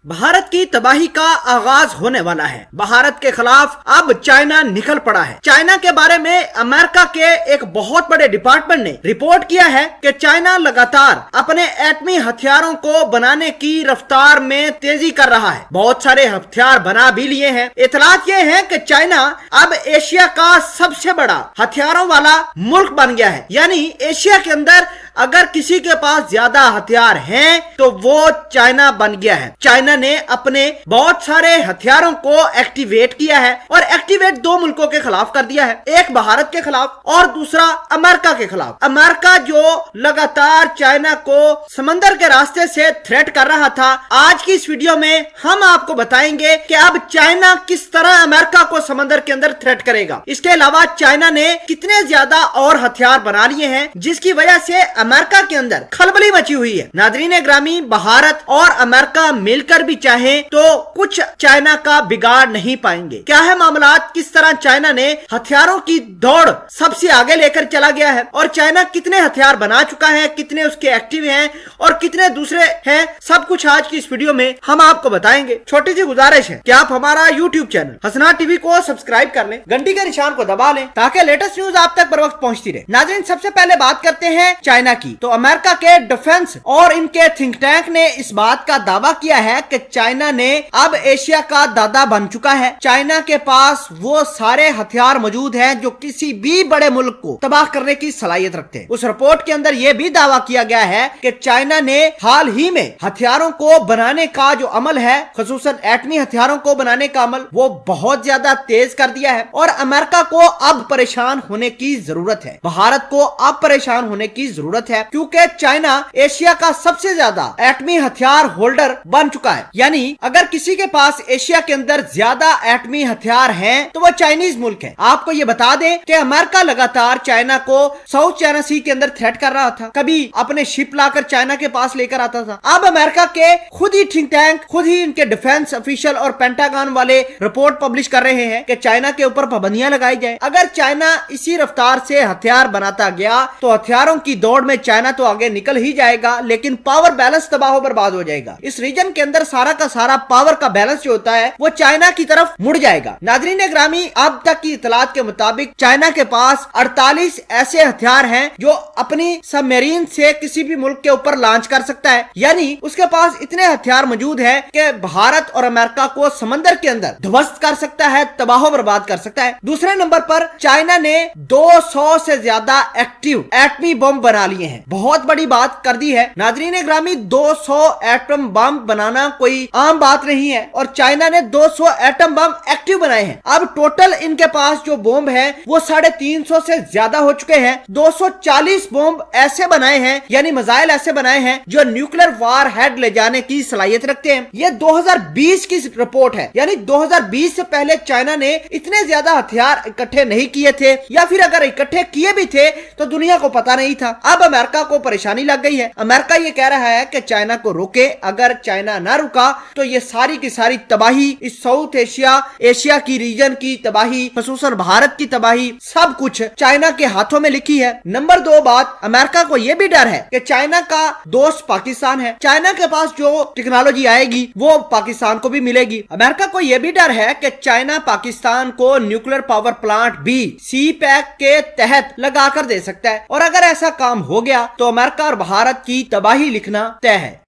भारत की तबाही का आगाज होने वाला है। भारत के खिलाफ अब चाइना निकल पड़ा है। चाइना के बारे में अमेरिका के एक बहुत बड़े डिपार्टमेंट ने रिपोर्ट किया है कि चाइना लगातार अपने एटमी हथियारों को बनाने की रफ्तार में तेजी कर रहा है। बहुत सारे हथियार बना भी लिए हैं। इतलात ये है कि चाइना अब एशिया का सबसे बड़ा हथियारों वाला मुल्क बन गया है। यानी एशिया के अंदर अगर किसी के पास ज्यादा हथियार हैं तो वो चाइना बन गया है। चाइना ने अपने बहुत सारे हथियारों को एक्टिवेट किया है और एक्टिवेट दो मुल्कों के खिलाफ कर दिया है, एक भारत के खिलाफ और दूसरा अमेरिका के खिलाफ। अमेरिका जो लगातार चाइना को समंदर के रास्ते से थ्रेट कर रहा था, आज की इस वीडियो में हम आपको बताएंगे कि अब चाइना किस तरह अमेरिका को समंदर के अंदर थ्रेट करेगा। इसके अलावा चाइना ने कितने ज्यादा और हथियार बना लिए हैं जिसकी वजह से अमेरिका के अंदर खलबली मची हुई है। नाज़रीन ग्रामी, भारत और अमेरिका मिलकर भी चाहे तो कुछ चाइना का बिगाड़ नहीं पाएंगे। क्या है मामला, किस तरह चाइना ने हथियारों की दौड़ सबसे आगे लेकर चला गया है और चाइना कितने हथियार बना चुका है, कितने उसके एक्टिव हैं और कितने दूसरे हैं, सब कुछ आज की इस वीडियो में हम आपको बताएंगे। छोटी सी गुजारिश है कि आप हमारा यूट्यूब चैनल हसना टीवी को सब्सक्राइब कर लें, घंटी के निशान को दबा लें ताकि लेटेस्ट न्यूज आप तक बर वक्त पहुंचती रहे। नाज़रीन, सबसे पहले बात करते हैं चाइना की। तो अमेरिका के डिफेंस और इनके थिंक टैंक ने इस बात का दावा किया है कि चाइना ने अब एशिया का दादा बन चुका है। चाइना के पास वो सारे हथियार मौजूद हैं जो किसी भी बड़े मुल्क को तबाह करने की सलाहियत रखते हैं। उस रिपोर्ट के अंदर यह भी दावा किया गया है कि चाइना ने हाल ही में हथियारों को बनाने का जो अमल है, खुसूसन एटमी हथियारों को बनाने का अमल, वो बहुत ज्यादा तेज कर दिया है और अमेरिका को अब परेशान होने की जरूरत है। भारत को अब परेशान होने की जरूरत है क्योंकि चाइना एशिया का सबसे ज्यादा एटमी हथियार होल्डर बन चुका है। यानी अगर किसी के पास एशिया के अंदर ज्यादा एटमी हथियार हैं तो वो चाइनीज मुल्क है। आपको ये बता दें कि अमेरिका लगातार चाइना को साउथ चाइना सी के अंदर थ्रेट कर रहा था, कभी अपने शिप लाकर चाइना के पास लेकर आता था। अब अमेरिका के खुद ही थिंक टैंक, खुद ही इनके डिफेंस ऑफिशियल और पेंटागन वाले रिपोर्ट पब्लिश कर रहे हैं कि चाइना के ऊपर पाबंदियां लगाई जाए। अगर चाइना इसी रफ्तार से हथियार बनाता गया तो हथियारों की दौड़ में चाइना तो आगे निकल ही जाएगा, लेकिन पावर बैलेंस तबाह बर्बाद हो जाएगा। इस रीजन के अंदर सारा का सारा पावर का बैलेंस जो होता है वो चाइना की तरफ मुड़ जाएगा। नाज़रीन ग्रामी, अब तक की इतलात के मुताबिक चाइना के पास 48 ऐसे हथियार हैं जो अपनी सबमरीन से किसी भी मुल्क के ऊपर लॉन्च कर सकता है। यानी उसके पास इतने हथियार मौजूद है कि भारत और अमेरिका को समंदर के अंदर ध्वस्त कर सकता है, तबाह बर्बाद कर सकता है। दूसरे नंबर पर चाइना ने 200 से ज्यादा एक्टिव एटमी बम बना लिए हैं। बहुत बड़ी बात कर दी है नाज़रीन ग्रामी, 200 एटम बम बनाना कोई आम बात नहीं है और चाइना ने 200 एटम बम एक्टिव बनाए हैं। अब टोटल इनके पास जो बम है वो 350 से ज्यादा हो चुके हैं। 240 बम ऐसे बनाए हैं, यानी मिसाइल ऐसे बनाए हैं जो न्यूक्लियर वार हेड ले जाने की सलाहियत रखते हैं। ये 2020 की रिपोर्ट है, यानी 2020 से पहले चाइना ने इतने ज्यादा हथियार इकट्ठे नहीं किए थे, या फिर अगर इकट्ठे किए भी थे तो दुनिया को पता नहीं था। अब अमेरिका को परेशानी लग गई है। अमेरिका ये कह रहा है कि चाइना को रोके, अगर चाइना ना रुका तो ये सारी की सारी तबाही, इस साउथ एशिया की रीजन की तबाही, खुसूसन भारत की तबाही, सब कुछ चाइना के हाथों में लिखी है। नंबर 2 बात, अमेरिका को यह भी डर है कि चाइना का दोस्त पाकिस्तान है। चाइना के पास जो टेक्नोलॉजी आएगी वो पाकिस्तान को भी मिलेगी। अमेरिका को यह भी डर है कि चाइना पाकिस्तान को न्यूक्लियर पावर प्लांट भी सी पैक के तहत लगा कर दे सकता है और अगर ऐसा काम हो गया तो अमेरिका और भारत की तबाही लिखना तय है।